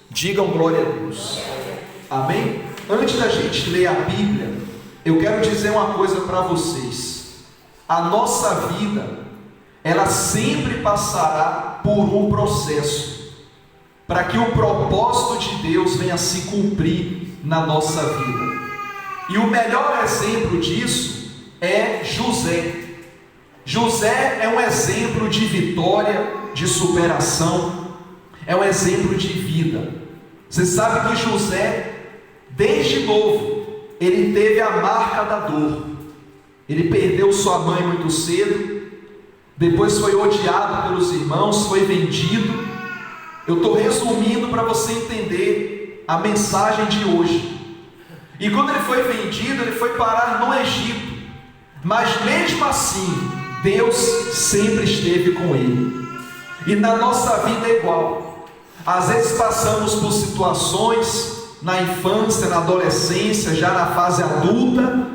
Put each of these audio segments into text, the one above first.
Digam glória a Deus. Amém? Antes da gente ler a Bíblia, eu quero dizer uma coisa para vocês. A nossa vida, ela sempre passará por um processo, para que o propósito de Deus venha se cumprir na nossa vida. E o melhor exemplo disso é José. José é um exemplo de vitória, de superação, é um exemplo de vida. Você sabe que José, desde novo, ele teve a marca da dor. Ele perdeu sua mãe muito cedo, depois foi odiado pelos irmãos, foi vendido. Eu estou resumindo para você entender a mensagem de hoje. E quando ele foi vendido, ele foi parar no Egito. Mas mesmo assim, Deus sempre esteve com ele. E na nossa vida é igual. Às vezes passamos por situações na infância, na adolescência, já na fase adulta,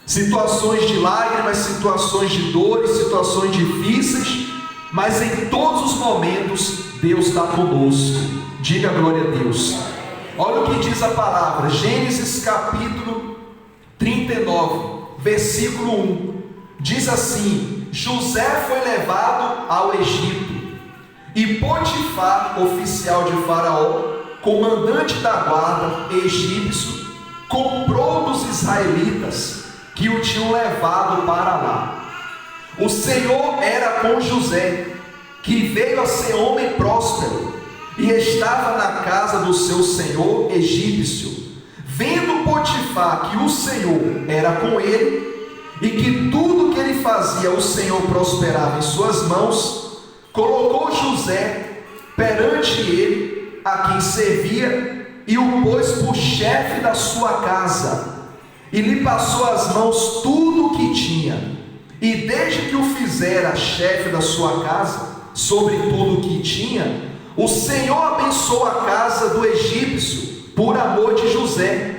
situações de lágrimas, situações de dores, situações difíceis, mas em todos os momentos Deus está conosco. Diga glória a Deus. Olha o que diz a palavra, Gênesis capítulo 39, versículo 1, diz assim: José foi levado ao Egito, e Potifar, oficial de Faraó, comandante da guarda egípcio, comprou dos israelitas que o tinham levado para lá. O Senhor era com José, que veio a ser homem próspero, e estava na casa do seu senhor egípcio. Vendo Potifar que o Senhor era com ele, e que tudo que ele fazia o Senhor prosperava em suas mãos, colocou José perante ele, a quem servia, e o pôs por chefe da sua casa, e lhe passou às mãos tudo o que tinha. E desde que o fizera chefe da sua casa, sobre tudo o que tinha, o Senhor abençoou a casa do egípcio, por amor de José.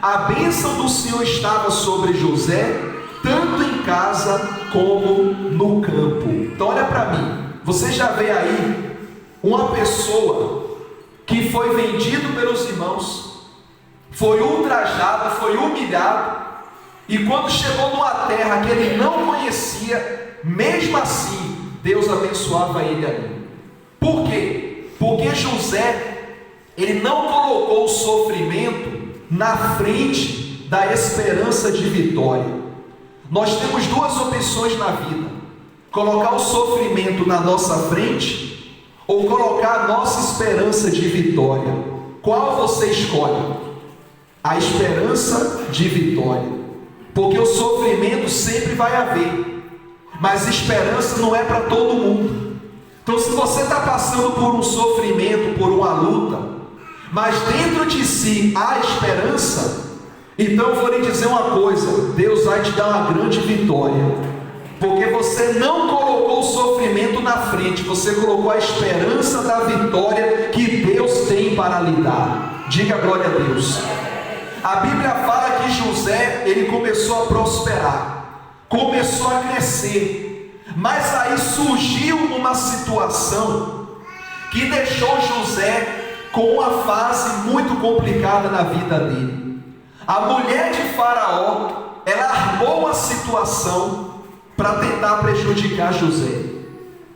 A bênção do Senhor estava sobre José, tanto em casa como no campo. Então olha para mim, você já vê aí uma pessoa que foi vendido pelos irmãos, foi ultrajado, foi humilhado, e quando chegou numa terra que ele não conhecia, mesmo assim Deus abençoava ele ali. Por quê? Porque José, ele não colocou o sofrimento na frente da esperança de vitória. Nós temos duas opções na vida: colocar o sofrimento na nossa frente, ou colocar a nossa esperança de vitória. Qual você escolhe? A esperança de vitória. Porque o sofrimento sempre vai haver, mas esperança não é para todo mundo. Então, se você está passando por um sofrimento, por uma luta, mas dentro de si há esperança, então eu vou lhe dizer uma coisa: Deus vai te dar uma grande vitória, porque você não colocou o sofrimento na frente, você colocou a esperança da vitória que Deus tem para lhe dar. Diga glória a Deus. A Bíblia fala que José, ele começou a prosperar, começou a crescer, mas aí surgiu uma situação que deixou José com uma fase muito complicada na vida dele. A mulher de Faraó, ela armou uma situação para tentar prejudicar José.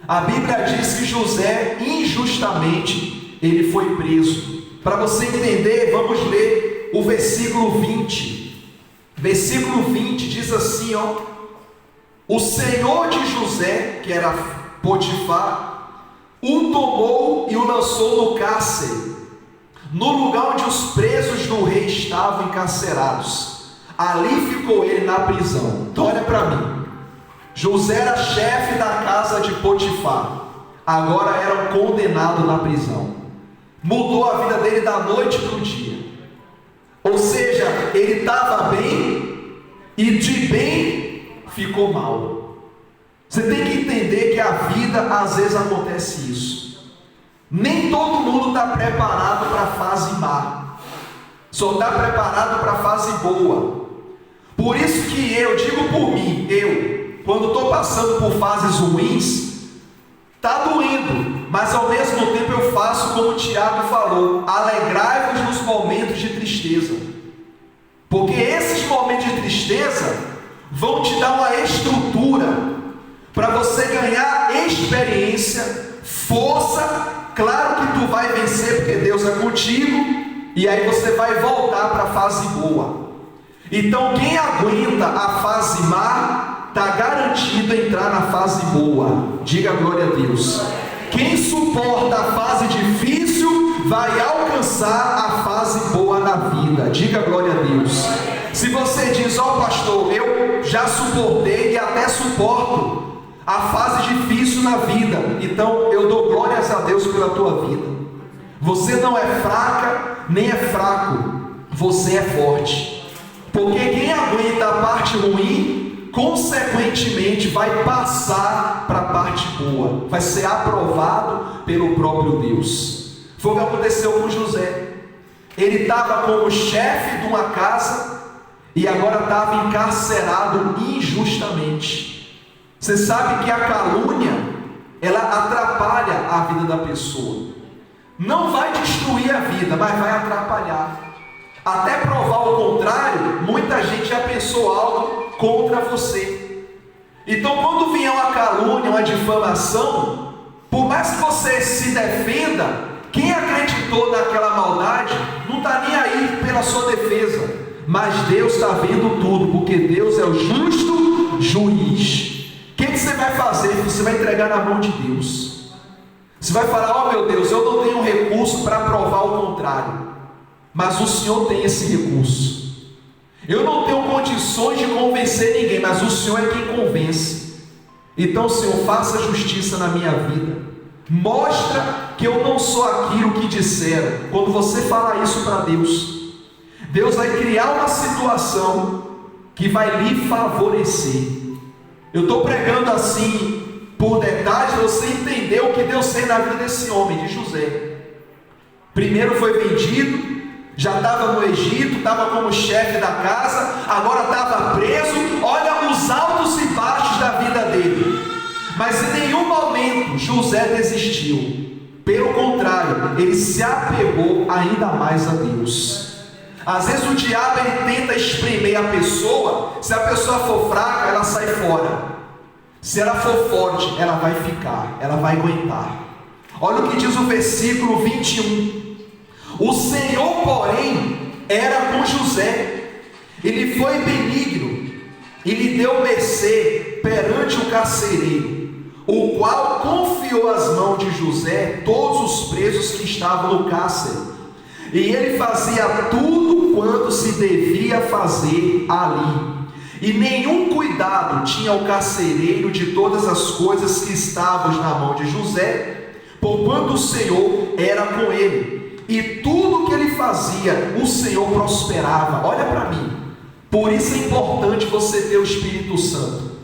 A Bíblia diz que José, injustamente, ele foi preso. Para você entender, vamos ler o versículo 20. Versículo 20 diz assim, ó: o senhor de José, que era Potifar, o tomou e o lançou no cárcere, no lugar onde os presos do rei estavam encarcerados. Ali ficou ele na prisão. Então olha para mim, José era chefe da casa de Potifar, agora era um condenado na prisão. Mudou a vida dele da noite para o dia. Ou seja, ele estava bem, e de bem ficou mal. Você tem que entender que a vida, às vezes acontece isso. Nem todo mundo está preparado para a fase má, só está preparado para a fase boa. Por isso que eu digo por mim, quando estou passando por fases ruins, está doendo, mas ao mesmo tempo eu faço como o Tiago falou: alegrai-vos nos momentos de tristeza, porque esses momentos de tristeza vão te dar uma estrutura para você ganhar experiência, força. Claro que tu vai vencer porque Deus é contigo, e aí você vai voltar para a fase boa. Então quem aguenta a fase má está garantido a entrar na fase boa. Diga glória a Deus. Quem suporta a fase difícil vai alcançar a fase boa na vida. Diga glória a Deus. Se você diz: ó pastor, eu já suportei e até suporto a fase difícil na vida, então eu dou glórias a Deus pela tua vida. Você não é fraca nem é fraco, você é forte, porque quem aguenta a parte ruim, consequentemente vai passar para a parte boa, vai ser aprovado pelo próprio Deus. Foi o que aconteceu com José. Ele estava como chefe de uma casa e agora estava encarcerado injustamente. Você sabe que a calúnia, ela atrapalha a vida da pessoa. Não vai destruir a vida, mas vai atrapalhar. Até provar o contrário, muita gente já pensou algo contra você. Então quando vier uma calúnia, uma difamação, por mais que você se defenda, quem acreditou naquela maldade não está nem aí pela sua defesa, mas Deus está vendo tudo, porque Deus é o justo juiz. O que você vai fazer? Você vai entregar na mão de Deus. Você vai falar: ó meu Deus, eu não tenho recurso para provar o contrário, mas o Senhor tem esse recurso. Eu não tenho condições de convencer ninguém, mas o Senhor é quem convence. Então Senhor, faça justiça na minha vida, mostra que eu não sou aquilo que disseram. Quando você falar isso para Deus, Deus vai criar uma situação que vai lhe favorecer. Eu estou pregando assim por detalhes, você entender o que Deus fez na vida desse homem, de José. Primeiro foi vendido, já estava no Egito, estava como chefe da casa, agora estava preso. Olha os altos e baixos da vida dele, mas em nenhum momento José desistiu. Pelo contrário, ele se apegou ainda mais a Deus. Às vezes o diabo ele tenta espremer a pessoa. Se a pessoa for fraca, ela sai fora. Se ela for forte, ela vai ficar, ela vai aguentar. Olha o que diz o versículo 21. O Senhor, porém, era com José. Ele foi benigno e lhe deu mercê perante o carcereiro, o qual confiou às mãos de José todos os presos que estavam no cárcere. E ele fazia tudo quanto se devia fazer ali. E nenhum cuidado tinha o carcereiro de todas as coisas que estavam na mão de José, porquanto o Senhor era com ele. E tudo que ele fazia, o Senhor prosperava. Olha para mim. Por isso é importante você ter o Espírito Santo.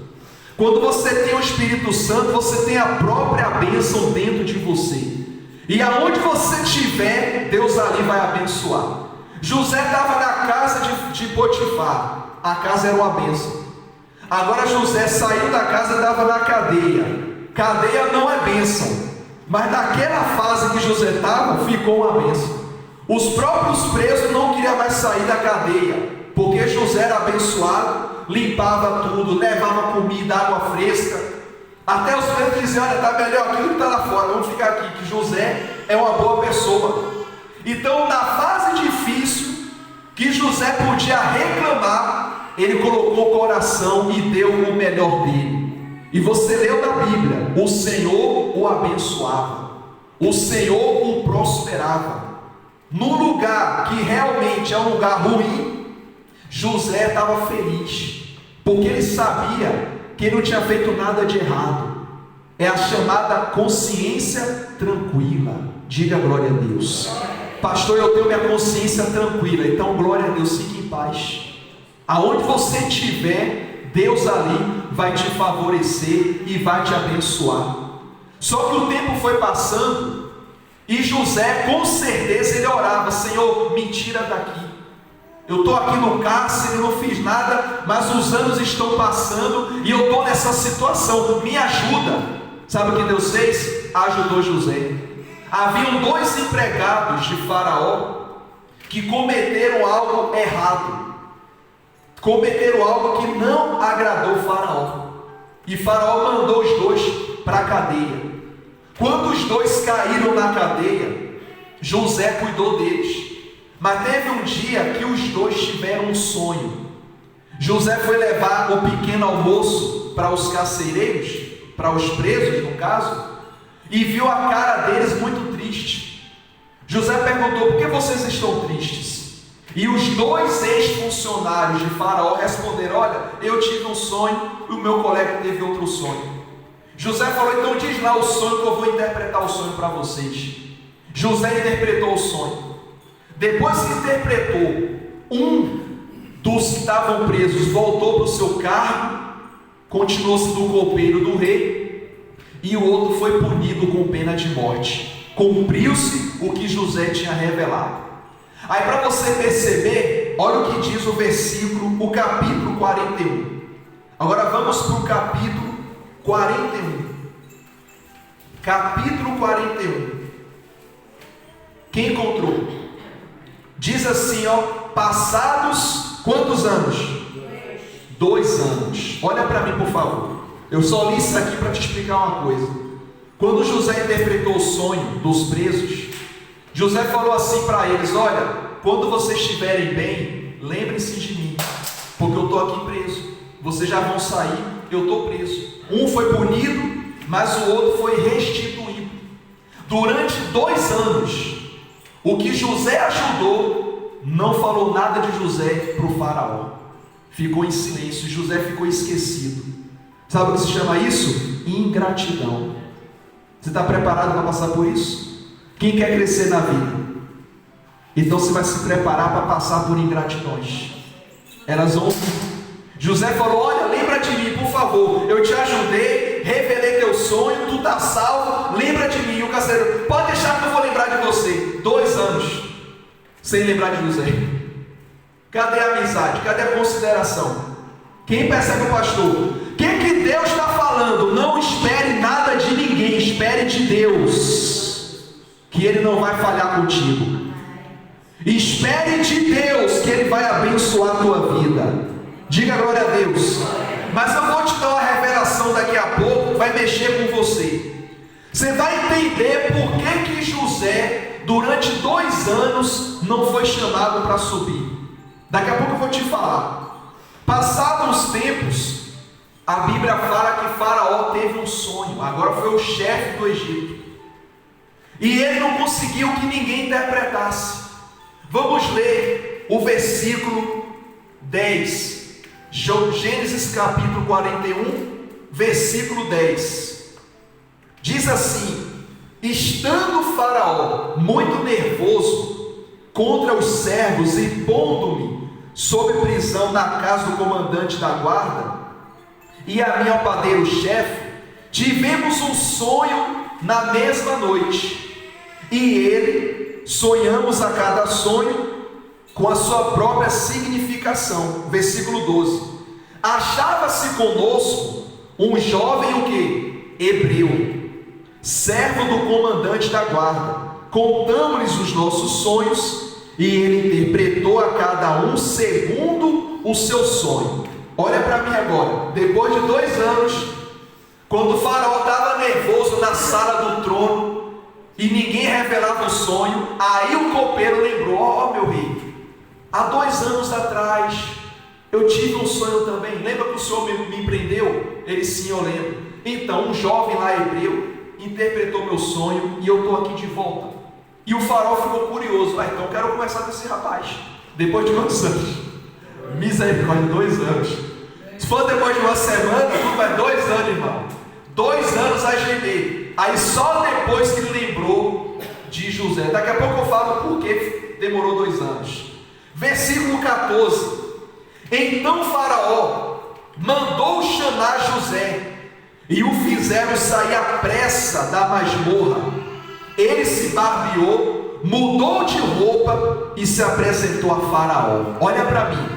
Quando você tem o Espírito Santo, você tem a própria bênção dentro de você. E aonde você estiver, Deus ali vai abençoar. José estava na casa de Potifar. A casa era uma bênção. Agora José saiu da casa e estava na cadeia. Cadeia não é bênção, mas naquela fase que José estava, ficou uma bênção. Os próprios presos não queriam mais sair da cadeia, porque José era abençoado, limpava tudo, levava comida, água fresca. Até os presos diziam: olha, está melhor aquilo que está lá fora, vamos ficar aqui, que José é uma boa pessoa. Então na fase difícil, que José podia reclamar, ele colocou o coração e deu o melhor dele. E você leu na Bíblia: o Senhor o abençoava, o Senhor o prosperava. No lugar que realmente é um lugar ruim, José estava feliz, porque ele sabia que ele não tinha feito nada de errado. É a chamada consciência tranquila. Diga glória a Deus. Pastor, eu tenho minha consciência tranquila. Então glória a Deus, fique em paz. Aonde você estiver, Deus ali vai te favorecer e vai te abençoar. Só que o tempo foi passando e José, com certeza, ele orava: Senhor, me tira daqui. Eu estou aqui no cárcere, não fiz nada, mas os anos estão passando e eu estou nessa situação, me ajuda. Sabe o que Deus fez? Ajudou José. Haviam 2 empregados de Faraó que cometeram algo errado, cometeram algo que não agradou Faraó, e Faraó mandou os 2 para a cadeia. Quando os 2 caíram na cadeia, José cuidou deles, mas teve um dia que os 2 tiveram um sonho. José foi levar o pequeno almoço para os carcereiros, para os presos no caso, e viu a cara deles muito triste. José perguntou: por que vocês estão tristes? E os 2 ex-funcionários de Faraó responderam: olha, eu tive um sonho e o meu colega teve outro sonho. José falou: então diz lá o sonho que eu vou interpretar o sonho para vocês. José interpretou o sonho. Depois que interpretou, um dos que estavam presos voltou para o seu cargo, continuou sendo o copeiro do rei, e o outro foi punido com pena de morte. Cumpriu-se o que José tinha revelado. Aí, para você perceber, olha o que diz o versículo, o capítulo 41. Agora vamos para o capítulo 41. Capítulo 41. Quem encontrou? Diz assim, ó: passados quantos anos? 2 anos. Olha para mim, por favor. Eu só li isso aqui para te explicar uma coisa. Quando José interpretou o sonho dos presos, José falou assim para eles: olha, quando vocês estiverem bem, lembrem-se de mim, porque eu estou aqui preso. Vocês já vão sair, eu estou preso. Um foi punido, mas o outro foi restituído. Durante 2 anos, o que José ajudou não falou nada de José para o faraó. Ficou em silêncio. José ficou esquecido. Sabe o que se chama isso? Ingratidão. Você está preparado para passar por isso? Quem quer crescer na vida? Então você vai se preparar para passar por ingratidões. Elas vão. José falou: olha, lembra de mim, por favor. Eu te ajudei, revelei teu sonho, tu está salvo, lembra de mim. E o carcereiro: pode deixar que eu vou lembrar de você. 2 anos sem lembrar de José. Cadê a amizade? Cadê a consideração? Quem percebe o pastor? O que Deus está falando? Não espere nada de ninguém, espere de Deus, que Ele não vai falhar contigo. Espere de Deus, que Ele vai abençoar a tua vida. Diga glória a Deus. Mas eu vou te dar uma revelação daqui a pouco, vai mexer com você. Você vai entender por que José, durante 2 anos, não foi chamado para subir. Daqui a pouco eu vou te falar. Passados os tempos, a Bíblia fala que Faraó teve um sonho. Agora foi o chefe do Egito, e ele não conseguiu que ninguém interpretasse. Vamos ler o versículo 10. Gênesis capítulo 41, versículo 10. Diz assim: estando Faraó muito nervoso contra os servos e pondo-me sob prisão na casa do comandante da guarda, e a mim ao padeiro-chefe, tivemos um sonho na mesma noite, e ele, sonhamos a cada sonho com a sua própria significação. Versículo 12. Achava-se conosco um jovem o quê? Hebreu, servo do comandante da guarda. Contamos-lhes os nossos sonhos, e ele interpretou a cada um segundo o seu sonho. Olha para mim agora. Depois de 2 anos, quando o faraó estava nervoso na sala do trono e ninguém revelava o sonho, aí o copeiro lembrou: ó meu rei, há 2 anos atrás eu tive um sonho também. Lembra que o senhor me prendeu? Ele: sim, eu lembro. Então um jovem lá hebreu interpretou meu sonho e eu estou aqui de volta. E o faraó ficou curioso: então eu quero conversar com esse rapaz. Depois de quantos anos? Misericórdia, 2 anos. Se for depois de uma semana, tudo vai 2 anos, irmão. 2 anos a gemer. Aí só depois que ele lembrou de José. Daqui a pouco eu falo por que demorou 2 anos. Versículo 14. Então Faraó mandou chamar José, e o fizeram sair à pressa da masmorra. Ele se barbeou, mudou de roupa e se apresentou a Faraó. Olha para mim.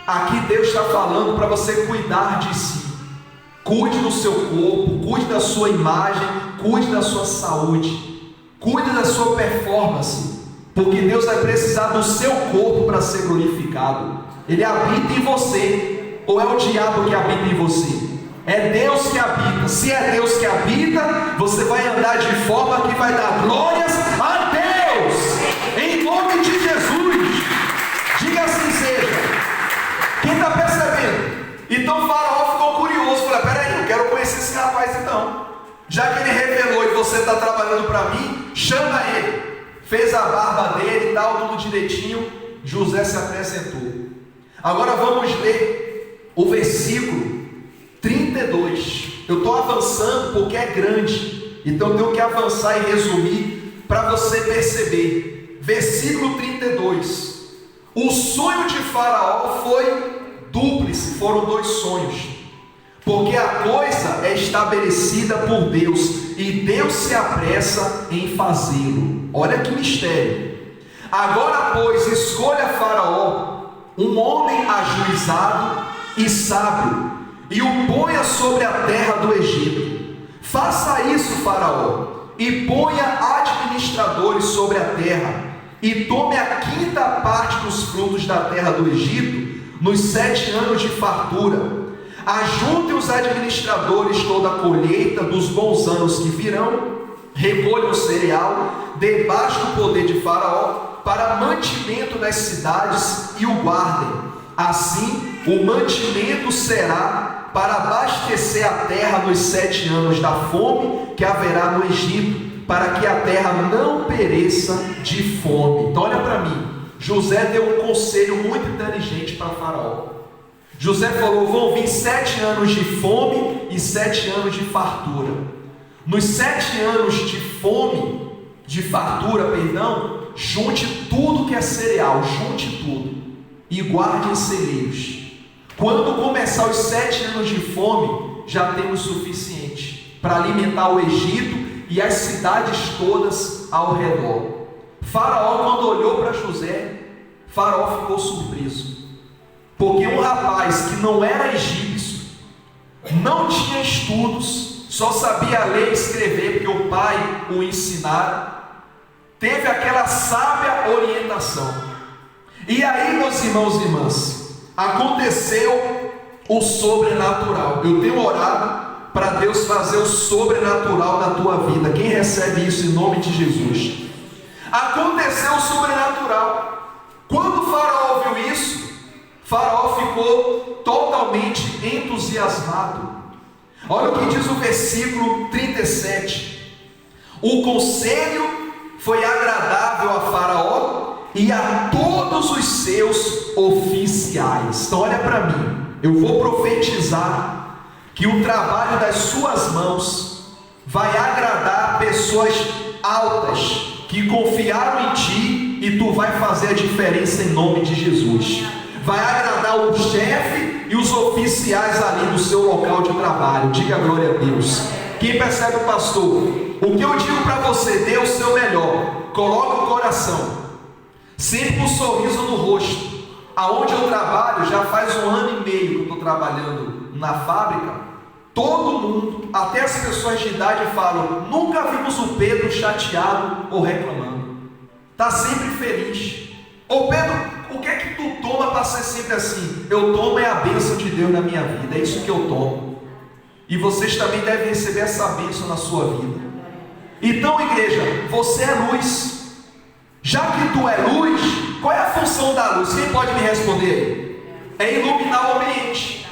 Aqui Deus está falando para você cuidar de si. Cuide do seu corpo, cuide da sua imagem, cuide da sua saúde, cuide da sua performance, porque Deus vai precisar do seu corpo para ser glorificado. Ele habita em você, ou é o diabo que habita em você? É Deus que habita. Se é Deus que habita, você vai andar de forma que vai dar glórias a Deus, em nome de Jesus. Diga assim seja. Quem está percebendo? Então o faraó ficou curioso, falou: peraí, eu quero conhecer esse rapaz então. Já que ele revelou e você está trabalhando para mim, chama ele. Fez a barba dele e tal, tudo direitinho. José se apresentou. Agora vamos ler o versículo 32. Eu estou avançando porque é grande, então eu tenho que avançar e resumir para você perceber. Versículo 32. O sonho de Faraó foi dúplice, foram 2 sonhos, porque a coisa é estabelecida por Deus e Deus se apressa em fazê-lo. Olha que mistério. Agora, pois, escolha Faraó um homem ajuizado e sábio, e o ponha sobre a terra do Egito. Faça isso, Faraó, e ponha administradores sobre a terra, e tome a 5ª parte dos frutos da terra do Egito nos 7 anos de fartura. Ajunte os administradores toda a colheita dos bons anos que virão, recolha o cereal debaixo do poder de Faraó para mantimento das cidades e o guardem. Assim, o mantimento será para abastecer a terra nos 7 anos da fome que haverá no Egito, para que a terra não pereça de fome. Então olha para mim, José deu um conselho muito inteligente para Faraó. José falou: vão vir 7 anos de fome e 7 anos de fartura. Nos 7 anos de fome, de fartura, perdão, junte tudo que é cereal, junte tudo e guarde em celeiros. Quando começar os 7 anos de fome, já temos o suficiente para alimentar o Egito e as cidades todas ao redor. Faraó, quando olhou para José, Faraó ficou surpreso, porque um rapaz que não era egípcio, não tinha estudos, só sabia ler e escrever porque o pai o ensinara, teve aquela sábia orientação. E aí, meus irmãos e irmãs, aconteceu o sobrenatural. Eu tenho orado para Deus fazer o sobrenatural na tua vida. Quem recebe isso em nome de Jesus? Aconteceu o sobrenatural. Quando o Faraó ouviu isso, Faraó ficou totalmente entusiasmado. Olha o que diz o versículo 37. O conselho foi agradável a Faraó e a todos os seus oficiais. Então olha para mim, eu vou profetizar que o trabalho das suas mãos vai agradar pessoas altas que confiaram em ti, e tu vai fazer a diferença em nome de Jesus. Vai agradar o chefe e os oficiais ali do seu local de trabalho. Diga glória a Deus. Quem percebe o pastor? O que eu digo para você: dê o seu melhor, coloque o coração, sempre um sorriso no rosto. Aonde eu trabalho, já faz 1 ano e meio que eu estou trabalhando na fábrica. Todo mundo, até as pessoas de idade, falam: nunca vimos o Pedro chateado ou reclamando, está sempre feliz. Ô Pedro, o que é que tu toma para ser sempre assim? Eu tomo é a bênção de Deus na minha vida, é isso que eu tomo. E vocês também devem receber essa bênção na sua vida. Então, igreja, você é luz. Já que tu é luz, qual é a função da luz? Quem pode me responder? É iluminar o ambiente.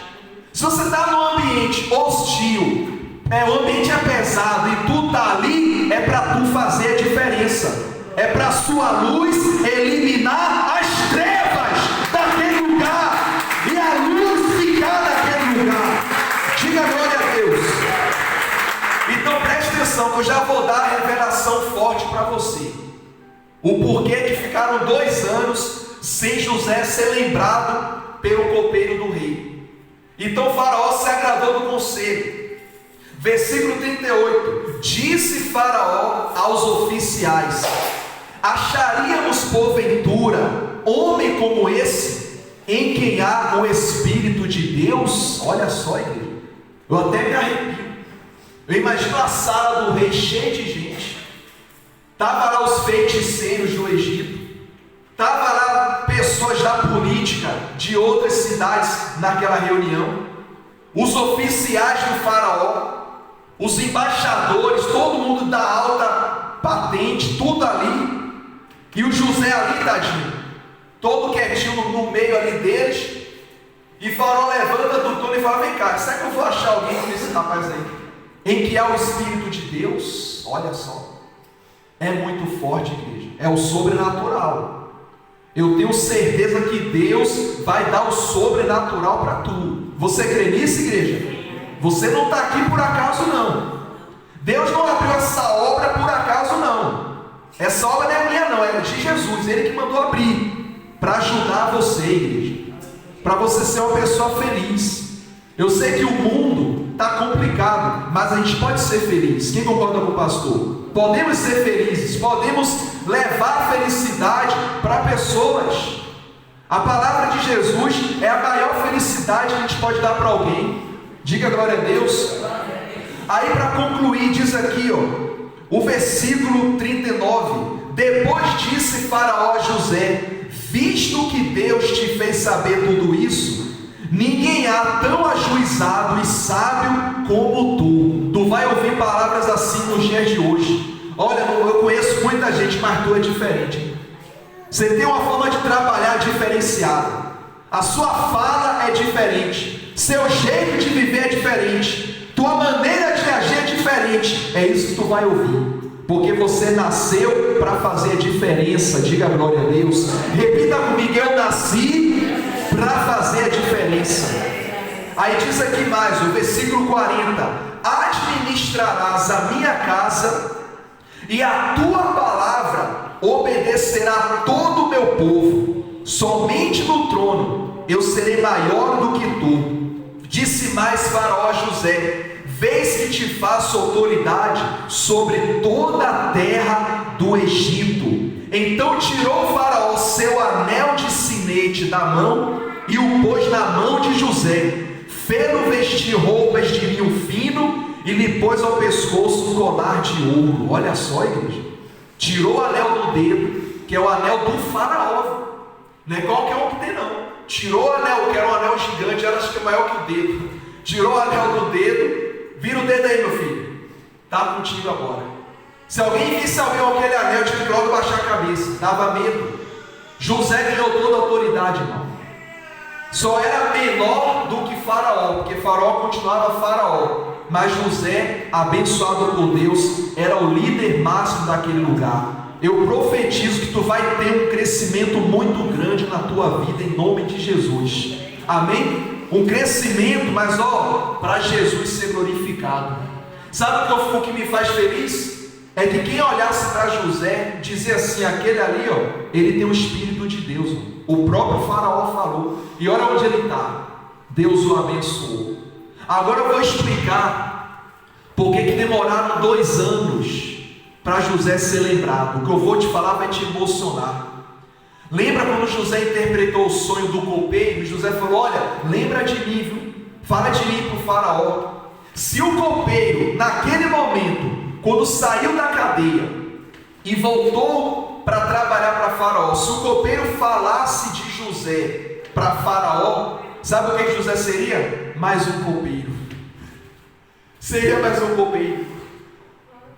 Se você está num ambiente hostil, o ambiente é pesado e tu está ali, é para tu fazer a diferença. É para a sua luz eliminar as trevas daquele lugar e a luz ficar naquele lugar. Diga glória a Deus. Então preste atenção, que eu já vou dar a revelação forte para você. O porquê que ficaram 2 anos sem José ser lembrado pelo copeiro do rei. Então o Faraó se agradou do conselho. Versículo 38. Disse Faraó aos oficiais: acharíamos porventura homem como esse, em quem há o Espírito de Deus? Olha só, igreja, Eu até me arrepio. Eu imagino a sala do rei cheia de gente. Estava lá os feiticeiros do Egito. Estava lá pessoas da política de outras cidades naquela reunião. Os oficiais do faraó. Os embaixadores, todo mundo da alta patente, tudo ali. E o José ali, tadinho, todo quietinho no meio ali deles. E o faraó levanta do trono e fala: vem cá, será que eu vou achar alguém como esse rapaz aí? Em que há o Espírito de Deus? Olha só, é muito forte, igreja, é o sobrenatural. Eu tenho certeza que Deus vai dar o sobrenatural para tu. Você crê nisso, igreja? Você não está aqui por acaso, não. Deus não abriu essa obra por acaso, não. Essa obra não é minha, não, é de Jesus, Ele que mandou abrir para ajudar você, igreja, para você ser uma pessoa feliz. Eu sei que o mundo está complicado, mas a gente pode ser feliz. Quem concorda com o pastor? Podemos ser felizes, podemos levar a felicidade para pessoas. A palavra de Jesus é a maior felicidade que a gente pode dar para alguém. Diga glória a Deus. Aí, para concluir, diz aqui, ó, o versículo 39: depois disse Faraó a José: visto que Deus te fez saber tudo isso, ninguém há tão ajuizado e sábio como tu. Tu vai ouvir palavras assim nos dias de hoje. Olha, eu conheço muita gente, mas tu é diferente. Você tem uma forma de trabalhar diferenciada. A sua fala é diferente. Seu jeito de viver é diferente. Tua maneira de agir é diferente. É isso que tu vai ouvir. Porque você nasceu para fazer a diferença. Diga glória a Deus. Repita comigo: eu nasci para fazer a diferença. Aí diz aqui mais, o versículo 40: administrarás a minha casa, e a tua palavra obedecerá todo o meu povo. Somente no trono eu serei maior do que tu. Disse mais Faraó a José: vês que te faço autoridade sobre toda a terra do Egito. Então tirou Faraó seu anel de sinete da mão e o pôs na mão de José. Fê-lo vestir roupas de linho fino e lhe pôs ao pescoço um colar de ouro. Olha só, igreja. Tirou o anel do dedo, que é o anel do Faraó. Não é qualquer um que tem, não. Tirou o anel, que era um anel gigante, era acho que maior que o dedo. Tirou o anel do dedo. Vira o dedo aí, meu filho. Está contigo agora. Se alguém visse alguém com aquele anel, tinha que logo baixar a cabeça. Dava medo. José ganhou toda a autoridade, irmão. Só era menor do que Faraó, porque Faraó continuava Faraó. Mas José, abençoado por Deus, era o líder máximo daquele lugar. Eu profetizo que tu vai ter um crescimento muito grande na tua vida, em nome de Jesus. Amém? Um crescimento, mas para Jesus ser glorificado. Sabe o que me faz feliz? É que quem olhasse para José, dizia assim: aquele ali, ele tem o Espírito de Deus. O próprio Faraó falou. E olha onde ele está. Deus o abençoou. Agora eu vou explicar por que demoraram 2 anos para José ser lembrado. O que eu vou te falar vai te emocionar. Lembra quando José interpretou o sonho do copeiro? José falou: olha, lembra de mim, viu? Fala de mim para o Faraó. Se o copeiro, naquele momento, quando saiu da cadeia e voltou para trabalhar para Faraó, se o copeiro falasse de José para Faraó, sabe o que José seria? Mais um copeiro. Seria mais um copeiro.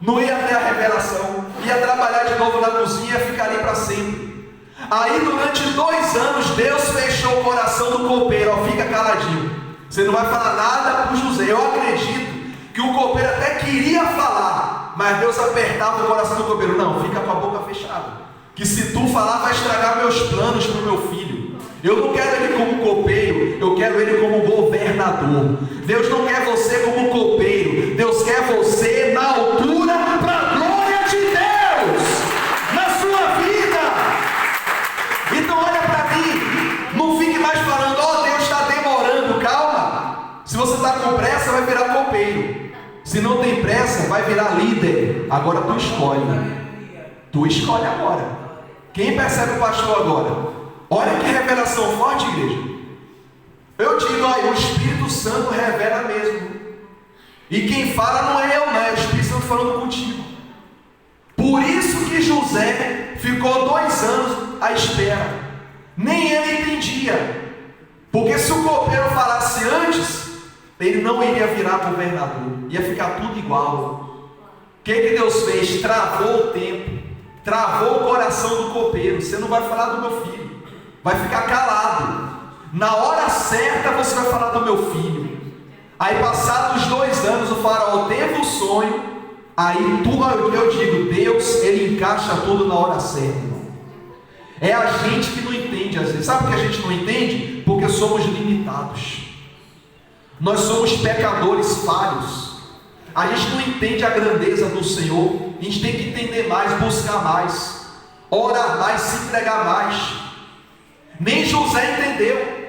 Não ia ter a revelação. Ia trabalhar de novo na cozinha e ficar ali para sempre. Aí durante 2 anos Deus fechou o coração do copeiro. Fica caladinho. Você não vai falar nada para o José. Eu acredito que o copeiro até queria falar, mas Deus apertava o coração do copeiro. Não, fica com a boca fechada, que se tu falar vai estragar meus planos para o meu filho. Eu não quero ele como copeiro, eu quero ele como governador. Deus não quer você como copeiro, Deus quer você na altura para a glória de Deus na sua vida. Então olha para mim, não fique mais falando: Deus está demorando. Calma. Se você está com pressa, vai virar copeiro. Se não tem pressa, vai virar líder. Agora tu escolhe. Tu escolhe agora. Quem percebe o pastor agora? Olha que revelação forte, igreja. Eu digo: o Espírito Santo revela mesmo. E quem fala não é eu, não, é o Espírito Santo falando contigo. Por isso que José ficou 2 anos à espera. Nem ele entendia. Porque se o copeiro falasse antes, ele não iria virar governador. Ia ficar tudo igual. O que Deus fez? Travou o tempo. Travou o coração do copeiro. Você não vai falar do meu filho. Vai ficar calado. Na hora certa você vai falar do meu filho. Aí passados 2 anos o faraó teve o sonho. Aí tudo eu digo, Deus, ele encaixa tudo na hora certa, irmão. É a gente que não entende às vezes. Sabe por que a gente não entende? Porque somos limitados. Nós somos pecadores falhos. A gente não entende a grandeza do Senhor. A gente tem que entender mais, buscar mais, orar mais, se entregar mais. Nem José entendeu.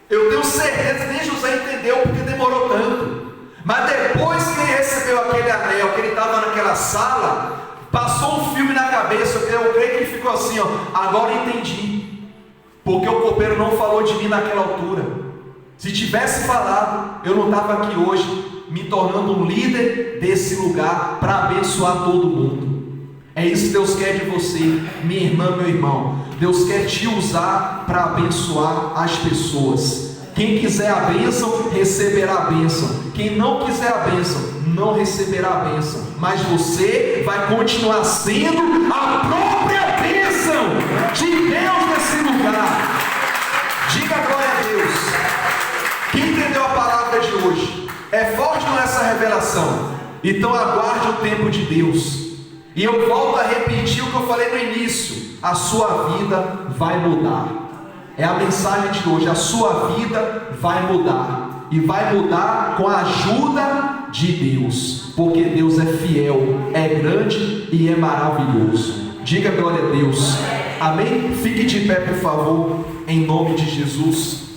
Eu tenho certeza que nem José entendeu, porque demorou tanto. Mas depois que ele recebeu aquele anel, que ele estava naquela sala, passou um filme na cabeça. Eu creio que ele ficou assim, ó, agora entendi, porque o copeiro não falou de mim naquela altura. Se tivesse falado, eu não estava aqui hoje, me tornando um líder desse lugar, para abençoar todo mundo. É isso que Deus quer de você, minha irmã, meu irmão. Deus quer te usar para abençoar as pessoas. Quem quiser a bênção, receberá a bênção. Quem não quiser a bênção, não receberá a bênção. Mas você vai continuar sendo a própria bênção de Deus nesse lugar. Diga glória a Deus. Quem entendeu a palavra de hoje? É forte nessa revelação. Então aguarde o tempo de Deus. E eu volto a repetir o que eu falei no início. A sua vida vai mudar. É a mensagem de hoje. A sua vida vai mudar. E vai mudar com a ajuda de Deus. Porque Deus é fiel, é grande e é maravilhoso. Diga glória a Deus. Amém? Fique de pé, por favor, em nome de Jesus.